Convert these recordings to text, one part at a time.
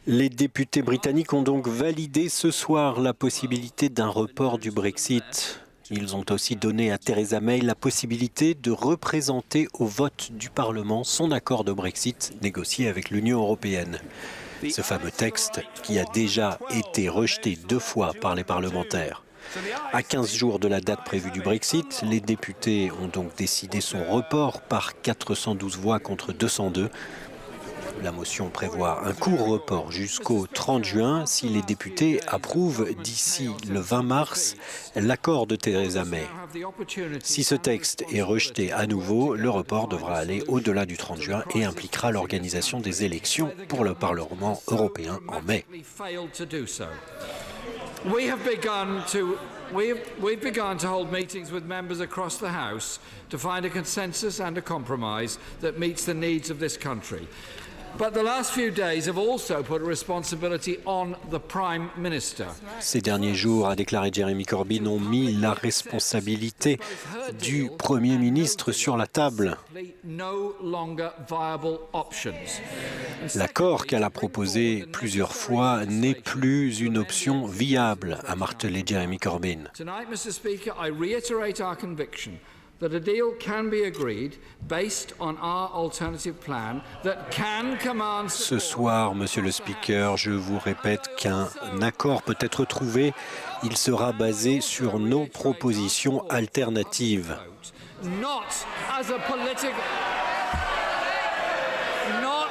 Les députés britanniques ont donc validé ce soir la possibilité d'un report du Brexit. Ils ont aussi donné à Theresa May la possibilité de représenter au vote du Parlement son accord de Brexit négocié avec l'Union européenne. Ce fameux texte qui a déjà été rejeté 2 fois par les parlementaires. À 15 jours de la date prévue du Brexit, les députés ont donc décidé son report par 412 voix contre 202. La motion prévoit un court report jusqu'au 30 juin si les députés approuvent d'ici le 20 mars l'accord de Theresa May. Si ce texte est rejeté à nouveau, le report devra aller au-delà du 30 juin et impliquera l'organisation des élections pour le Parlement européen en mai. We've begun to hold meetings with members across the House to find a consensus and a compromise that meets the needs of this country. But the last few days have also put a responsibility on the Prime Minister. Ces derniers jours, a déclaré Jeremy Corbyn, ont mis la responsabilité du Premier ministre sur la table. L'accord qu'elle a proposé plusieurs fois n'est plus une option viable, a martelé Jeremy Corbyn. Tonight, Mr. Speaker, I reiterate our conviction that a deal can be agreed based on our alternative plan that can command support. Ce soir, Monsieur le Speaker, je vous répète qu'un accord peut être trouvé. Il sera basé sur nos propositions alternatives. Not as a political... Not...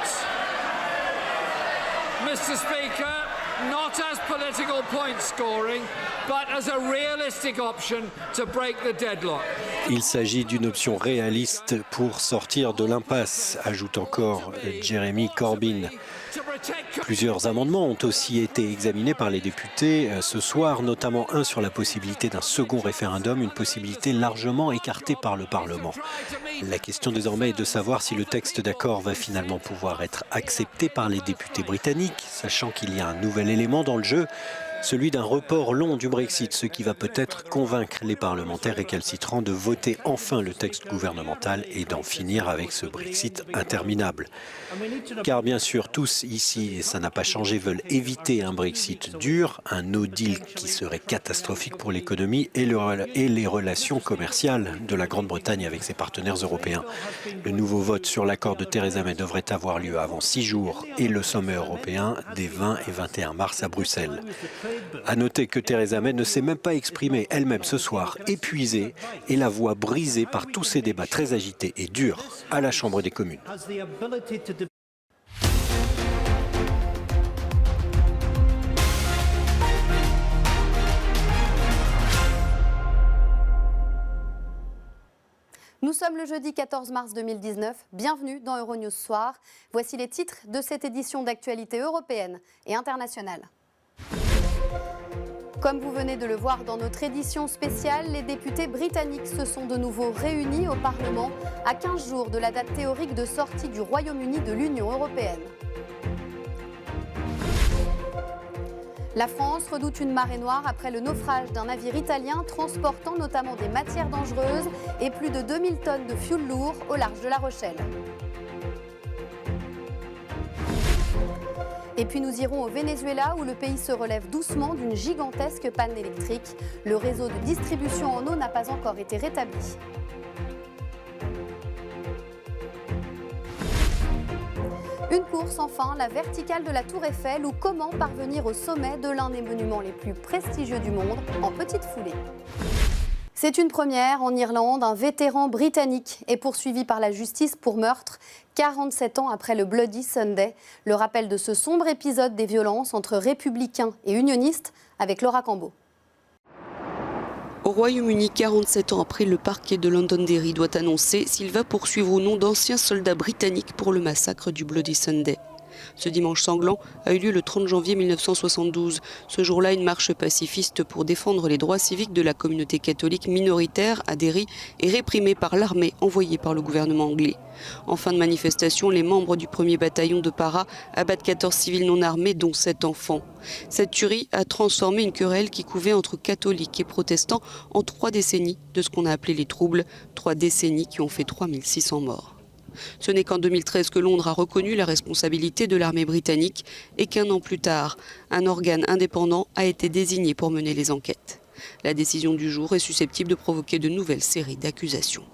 Mr. Speaker, not as political point scoring, but as a realistic option to break the deadlock. Il s'agit d'une option réaliste pour sortir de l'impasse, ajoute encore Jeremy Corbyn. Plusieurs amendements ont aussi été examinés par les députés ce soir, notamment un sur la possibilité d'un second référendum, une possibilité largement écartée par le Parlement. La question désormais est de savoir si le texte d'accord va finalement pouvoir être accepté par les députés britanniques, sachant qu'il y a un nouvel élément dans le jeu, celui d'un report long du Brexit, ce qui va peut-être convaincre les parlementaires récalcitrants de voter enfin le texte gouvernemental et d'en finir avec ce Brexit interminable. Car bien sûr, tous ici, et ça n'a pas changé, veulent éviter un Brexit dur, un no deal qui serait catastrophique pour l'économie et les relations commerciales de la Grande-Bretagne avec ses partenaires européens. Le nouveau vote sur l'accord de Theresa May devrait avoir lieu avant 6 jours et le sommet européen des 20 et 21 mars à Bruxelles. À noter que Theresa May ne s'est même pas exprimée elle-même ce soir, épuisée et la voix brisée par tous ces débats très agités et durs à la Chambre des communes. Nous sommes le jeudi 14 mars 2019. Bienvenue dans Euronews Soir. Voici les titres de cette édition d'actualité européenne et internationale. Comme vous venez de le voir dans notre édition spéciale, les députés britanniques se sont de nouveau réunis au Parlement à 15 jours de la date théorique de sortie du Royaume-Uni de l'Union européenne. La France redoute une marée noire après le naufrage d'un navire italien transportant notamment des matières dangereuses et plus de 2000 tonnes de fioul lourd au large de La Rochelle. Et puis nous irons au Venezuela où le pays se relève doucement d'une gigantesque panne électrique. Le réseau de distribution en eau n'a pas encore été rétabli. Une course enfin, la verticale de la Tour Eiffel ou comment parvenir au sommet de l'un des monuments les plus prestigieux du monde en petite foulée. C'est une première en Irlande, un vétéran britannique est poursuivi par la justice pour meurtre 47 ans après le Bloody Sunday. Le rappel de ce sombre épisode des violences entre républicains et unionistes avec Laura Cambeau. Au Royaume-Uni, 47 ans après, le parquet de Londonderry doit annoncer s'il va poursuivre ou non d'anciens soldats britanniques pour le massacre du Bloody Sunday. Ce dimanche sanglant a eu lieu le 30 janvier 1972. Ce jour-là, une marche pacifiste pour défendre les droits civiques de la communauté catholique minoritaire à Derry est réprimée par l'armée envoyée par le gouvernement anglais. En fin de manifestation, les membres du 1er bataillon de Para abattent 14 civils non armés, dont 7 enfants. Cette tuerie a transformé une querelle qui couvait entre catholiques et protestants en 3 décennies de ce qu'on a appelé les troubles, 3 décennies qui ont fait 3600 morts. Ce n'est qu'en 2013 que Londres a reconnu la responsabilité de l'armée britannique et qu'un an plus tard, un organe indépendant a été désigné pour mener les enquêtes. La décision du jour est susceptible de provoquer de nouvelles séries d'accusations.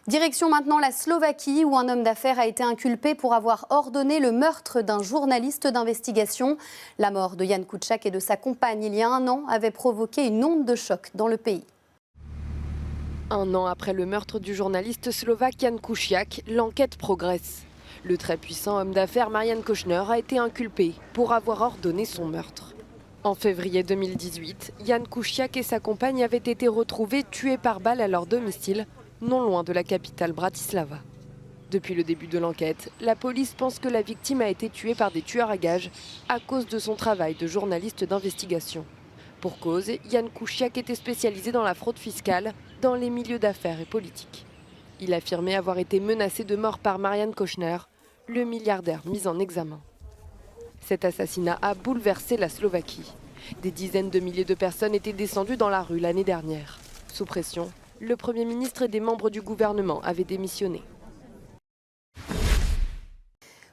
Direction maintenant la Slovaquie où un homme d'affaires a été inculpé pour avoir ordonné le meurtre d'un journaliste d'investigation. La mort de Jan Kuciak et de sa compagne il y a un an avait provoqué une onde de choc dans le pays. Un an après le meurtre du journaliste slovaque Jan Kuciak, l'enquête progresse. Le très puissant homme d'affaires Marian Košner a été inculpé pour avoir ordonné son meurtre. En février 2018, Jan Kuciak et sa compagne avaient été retrouvés tués par balle à leur domicile, non loin de la capitale Bratislava. Depuis le début de l'enquête, la police pense que la victime a été tuée par des tueurs à gages à cause de son travail de journaliste d'investigation. Pour cause, Jan Kuciak était spécialisé dans la fraude fiscale, dans les milieux d'affaires et politiques. Il affirmait avoir été menacé de mort par Marian Košner, le milliardaire mis en examen. Cet assassinat a bouleversé la Slovaquie. Des dizaines de milliers de personnes étaient descendues dans la rue l'année dernière. Sous pression, le Premier ministre et des membres du gouvernement avaient démissionné.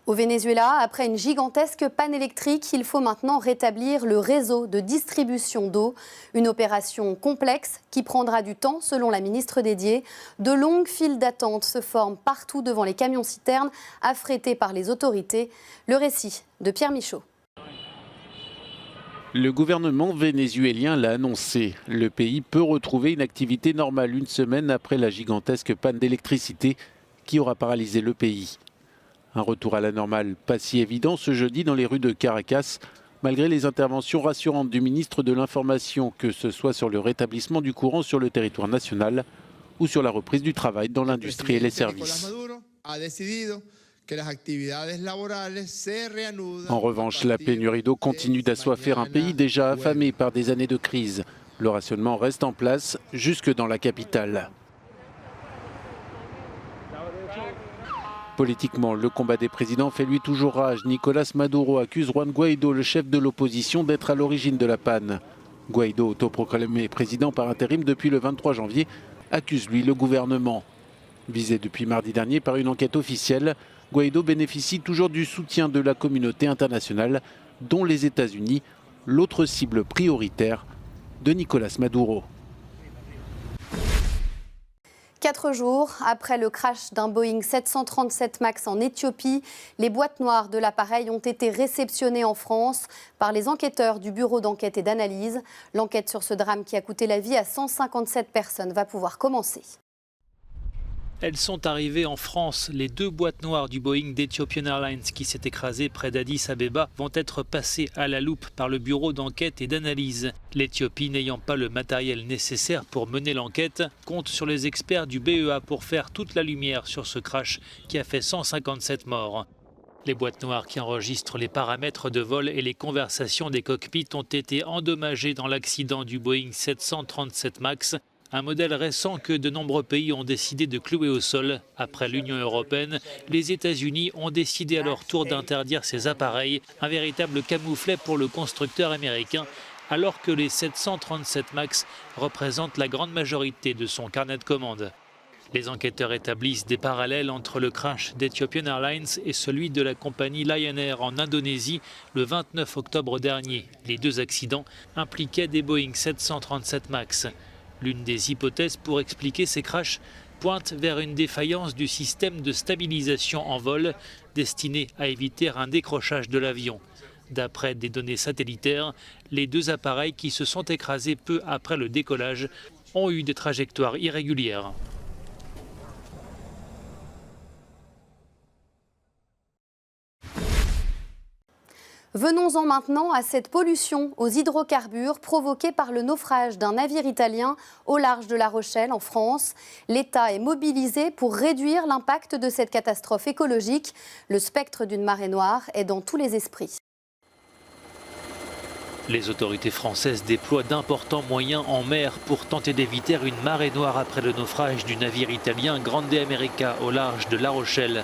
Au Venezuela, après une gigantesque panne électrique, il faut maintenant rétablir le réseau de distribution d'eau. Une opération complexe qui prendra du temps, selon la ministre dédiée. De longues files d'attente se forment partout devant les camions-citernes affrétés par les autorités. Le récit de Pierre Michaud. Le gouvernement vénézuélien l'a annoncé. Le pays peut retrouver une activité normale une semaine après la gigantesque panne d'électricité qui aura paralysé le pays. Un retour à la normale pas si évident ce jeudi dans les rues de Caracas, malgré les interventions rassurantes du ministre de l'Information, que ce soit sur le rétablissement du courant sur le territoire national ou sur la reprise du travail dans l'industrie et les services. En revanche, la pénurie d'eau continue d'assoiffer un pays déjà affamé par des années de crise. Le rationnement reste en place jusque dans la capitale. Politiquement, le combat des présidents fait lui toujours rage. Nicolás Maduro accuse Juan Guaidó, le chef de l'opposition, d'être à l'origine de la panne. Guaidó, autoproclamé président par intérim depuis le 23 janvier, accuse lui le gouvernement. Visé depuis mardi dernier par une enquête officielle, Guaidó bénéficie toujours du soutien de la communauté internationale, dont les États-Unis, l'autre cible prioritaire de Nicolás Maduro. 4 jours après le crash d'un Boeing 737 MAX en Éthiopie, les boîtes noires de l'appareil ont été réceptionnées en France par les enquêteurs du Bureau d'enquête et d'analyse. L'enquête sur ce drame qui a coûté la vie à 157 personnes va pouvoir commencer. Elles sont arrivées en France. Les 2 boîtes noires du Boeing d'Ethiopian Airlines qui s'est écrasé près d'Addis Abeba vont être passées à la loupe par le bureau d'enquête et d'analyse. L'Éthiopie, n'ayant pas le matériel nécessaire pour mener l'enquête, compte sur les experts du BEA pour faire toute la lumière sur ce crash qui a fait 157 morts. Les boîtes noires qui enregistrent les paramètres de vol et les conversations des cockpits ont été endommagées dans l'accident du Boeing 737 MAX. Un modèle récent que de nombreux pays ont décidé de clouer au sol. Après l'Union européenne, les États-Unis ont décidé à leur tour d'interdire ces appareils, un véritable camouflet pour le constructeur américain, alors que les 737 MAX représentent la grande majorité de son carnet de commandes. Les enquêteurs établissent des parallèles entre le crash d'Ethiopian Airlines et celui de la compagnie Lion Air en Indonésie le 29 octobre dernier. Les 2 accidents impliquaient des Boeing 737 MAX. L'une des hypothèses pour expliquer ces crashs pointe vers une défaillance du système de stabilisation en vol destiné à éviter un décrochage de l'avion. D'après des données satellitaires, les 2 appareils qui se sont écrasés peu après le décollage ont eu des trajectoires irrégulières. Venons-en maintenant à cette pollution aux hydrocarbures provoquée par le naufrage d'un navire italien au large de La Rochelle en France. L'État est mobilisé pour réduire l'impact de cette catastrophe écologique. Le spectre d'une marée noire est dans tous les esprits. Les autorités françaises déploient d'importants moyens en mer pour tenter d'éviter une marée noire après le naufrage du navire italien Grande America au large de La Rochelle.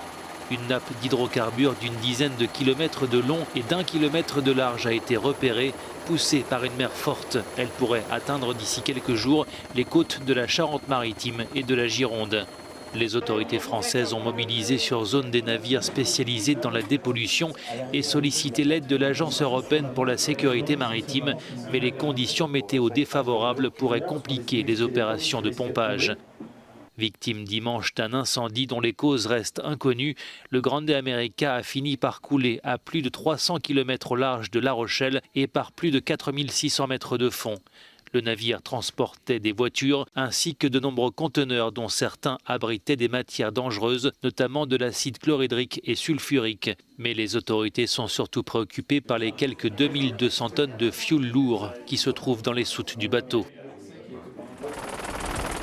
Une nappe d'hydrocarbures d'une dizaine de kilomètres de long et d'1 kilomètre de large a été repérée, poussée par une mer forte. Elle pourrait atteindre d'ici quelques jours les côtes de la Charente-Maritime et de la Gironde. Les autorités françaises ont mobilisé sur zone des navires spécialisés dans la dépollution et sollicité l'aide de l'Agence européenne pour la sécurité maritime, mais les conditions météo défavorables pourraient compliquer les opérations de pompage. Victime dimanche d'un incendie dont les causes restent inconnues, le Grande America a fini par couler à plus de 300 km au large de La Rochelle et par plus de 4600 mètres de fond. Le navire transportait des voitures ainsi que de nombreux conteneurs dont certains abritaient des matières dangereuses, notamment de l'acide chlorhydrique et sulfurique. Mais les autorités sont surtout préoccupées par les quelques 2200 tonnes de fioul lourd qui se trouvent dans les soutes du bateau.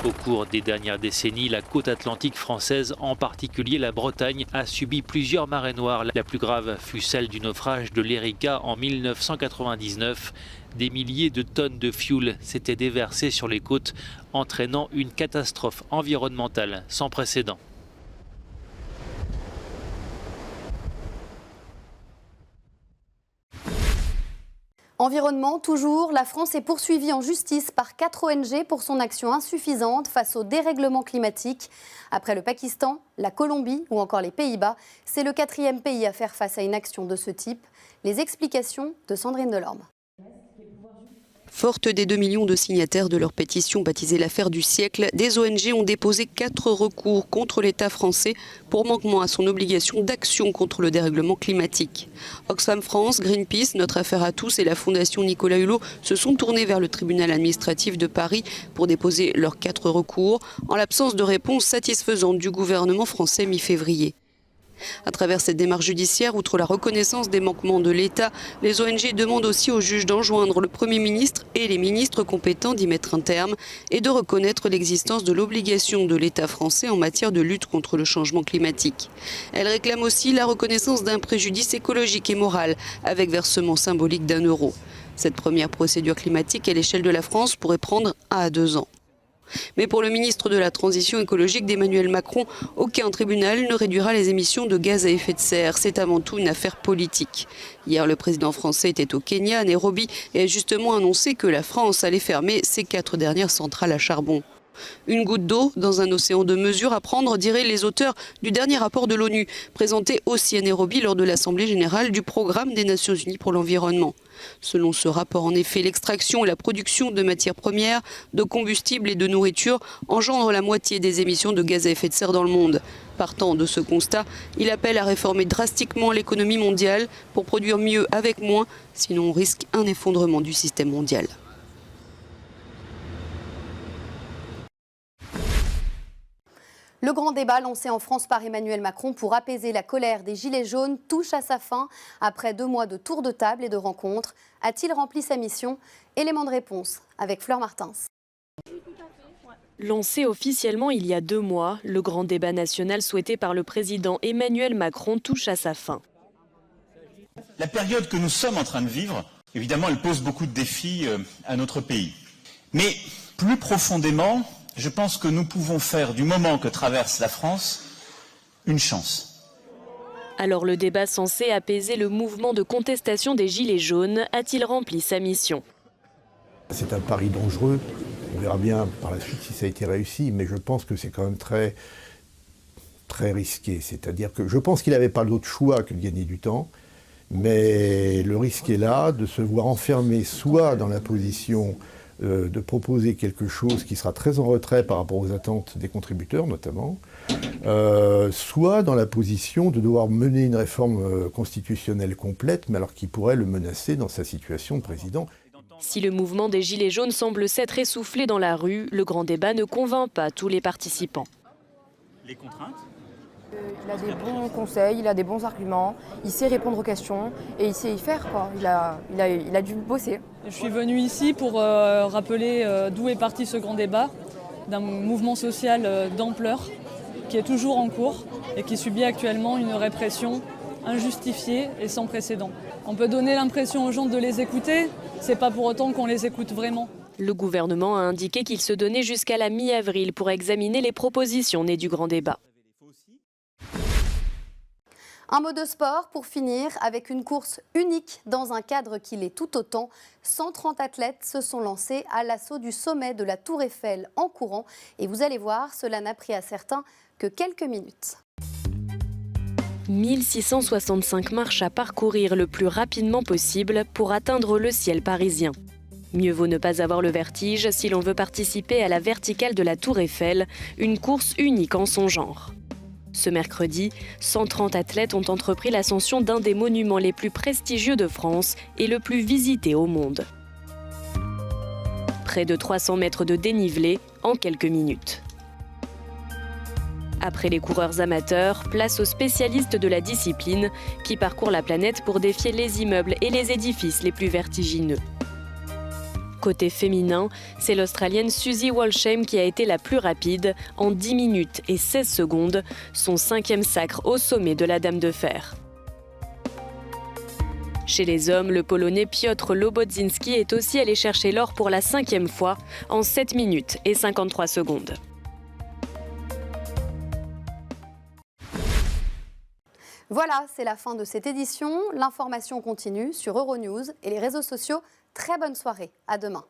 Au cours des dernières décennies, la côte atlantique française, en particulier la Bretagne, a subi plusieurs marées noires. La plus grave fut celle du naufrage de l'Erika en 1999. Des milliers de tonnes de fioul s'étaient déversées sur les côtes, entraînant une catastrophe environnementale sans précédent. Environnement, toujours, la France est poursuivie en justice par 4 ONG pour son action insuffisante face au dérèglement climatique. Après le Pakistan, la Colombie ou encore les Pays-Bas, c'est le 4e pays à faire face à une action de ce type. Les explications de Sandrine Delorme. Fortes des 2 millions de signataires de leur pétition baptisée l'affaire du siècle, des ONG ont déposé 4 recours contre l'État français pour manquement à son obligation d'action contre le dérèglement climatique. Oxfam France, Greenpeace, Notre Affaire à tous et la Fondation Nicolas Hulot se sont tournés vers le tribunal administratif de Paris pour déposer leurs 4 recours en l'absence de réponse satisfaisante du gouvernement français mi-février. À travers cette démarche judiciaire, outre la reconnaissance des manquements de l'État, les ONG demandent aussi aux juges d'enjoindre le Premier ministre et les ministres compétents d'y mettre un terme et de reconnaître l'existence de l'obligation de l'État français en matière de lutte contre le changement climatique. Elles réclament aussi la reconnaissance d'un préjudice écologique et moral avec versement symbolique d'1 euro. Cette première procédure climatique à l'échelle de la France pourrait prendre 1 à 2 ans. Mais pour le ministre de la Transition écologique d'Emmanuel Macron, aucun tribunal ne réduira les émissions de gaz à effet de serre. C'est avant tout une affaire politique. Hier, le président français était au Kenya, à Nairobi, et a justement annoncé que la France allait fermer ses 4 dernières centrales à charbon. Une goutte d'eau dans un océan de mesures à prendre, diraient les auteurs du dernier rapport de l'ONU, présenté aussi à Nairobi lors de l'Assemblée générale du Programme des Nations Unies pour l'environnement. Selon ce rapport, en effet, l'extraction et la production de matières premières, de combustibles et de nourriture engendrent la moitié des émissions de gaz à effet de serre dans le monde. Partant de ce constat, il appelle à réformer drastiquement l'économie mondiale pour produire mieux avec moins, sinon on risque un effondrement du système mondial. Le grand débat lancé en France par Emmanuel Macron pour apaiser la colère des Gilets jaunes touche à sa fin après 2 mois de tours de table et de rencontres. A-t-il rempli sa mission? Élément de réponse avec Fleur Martins. Lancé officiellement il y a 2 mois, le grand débat national souhaité par le président Emmanuel Macron touche à sa fin. La période que nous sommes en train de vivre, évidemment, elle pose beaucoup de défis à notre pays. Mais plus profondément, je pense que nous pouvons faire du moment que traverse la France une chance. Alors le débat censé apaiser le mouvement de contestation des Gilets jaunes a-t-il rempli sa mission? C'est un pari dangereux. On verra bien par la suite si ça a été réussi, mais je pense que c'est quand même très risqué. C'est-à-dire que je pense qu'il n'avait pas d'autre choix que de gagner du temps, mais le risque est là de se voir enfermé soit dans la position de proposer quelque chose qui sera très en retrait par rapport aux attentes des contributeurs notamment, soit dans la position de devoir mener une réforme constitutionnelle complète, mais alors qui pourrait le menacer dans sa situation de président. Si le mouvement des Gilets jaunes semble s'être essoufflé dans la rue, le grand débat ne convainc pas tous les participants. Les contraintes ? Il a des bons conseils, il a des bons arguments, il sait répondre aux questions et il sait y faire, quoi. Il a dû bosser. Je suis venue ici pour rappeler d'où est parti ce grand débat, d'un mouvement social d'ampleur qui est toujours en cours et qui subit actuellement une répression injustifiée et sans précédent. On peut donner l'impression aux gens de les écouter, c'est pas pour autant qu'on les écoute vraiment. Le gouvernement a indiqué qu'il se donnait jusqu'à la mi-avril pour examiner les propositions nées du grand débat. Un mot de sport pour finir avec une course unique dans un cadre qui l'est tout autant. 130 athlètes se sont lancés à l'assaut du sommet de la Tour Eiffel en courant. Et vous allez voir, cela n'a pris à certains que quelques minutes. 1665 marches à parcourir le plus rapidement possible pour atteindre le ciel parisien. Mieux vaut ne pas avoir le vertige si l'on veut participer à la verticale de la Tour Eiffel, une course unique en son genre. Ce mercredi, 130 athlètes ont entrepris l'ascension d'un des monuments les plus prestigieux de France et le plus visité au monde. Près de 300 mètres de dénivelé en quelques minutes. Après les coureurs amateurs, place aux spécialistes de la discipline qui parcourent la planète pour défier les immeubles et les édifices les plus vertigineux. Côté féminin, c'est l'Australienne Susie Walsham qui a été la plus rapide en 10 minutes et 16 secondes, son 5e sacre au sommet de la Dame de Fer. Chez les hommes, le Polonais Piotr Lobodzinski est aussi allé chercher l'or pour la 5e fois en 7 minutes et 53 secondes. Voilà, c'est la fin de cette édition. L'information continue sur Euronews et les réseaux sociaux. Très bonne soirée, à demain.